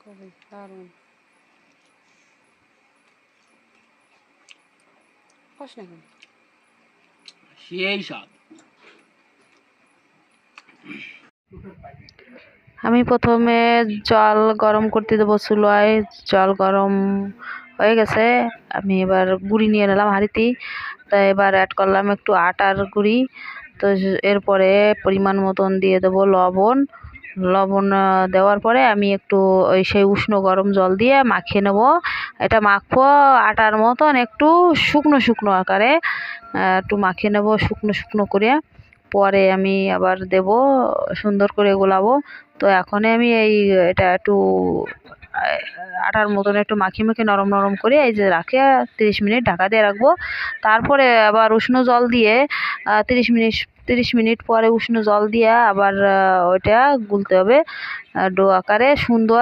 খুবই দারুণ। খাস না কেন? সেই স্বাদ। আমি প্রথমে জল গরম করতে দেবো চুলায়। জল গরম হয়ে গেছে, আমি এবার গুঁড়ি নিয়ে নিলাম হাঁড়িতে। তা এবার অ্যাড করলাম একটু আটার গুঁড়ি। তো এরপরে পরিমাণ মতন দিয়ে দেবো লবণ। লবণ দেওয়ার পরে আমি একটু ওই সেই উষ্ণ গরম জল দিয়ে মাখিয়ে নেব। এটা মাখবো আটার মতন একটু শুকনো শুকনো আকারে, একটু মাখিয়ে নেব শুকনো শুকনো করে। পরে আমি আবার দেব, সুন্দর করে গোলাবো। তো এখন আমি এটা একটু আটার মতন একটু মাখিয়ে মাখিয়ে নরম নরম করে এই যে রাখে 30 মিনিট ঢাকা দিয়ে রাখবো। তারপরে আবার উষ্ণ জল দিয়ে 30 মিনিট পরে উষ্ণ জল দিয়ে আবার ওইটা গুলতে হবে ডো আকারে সুন্দর।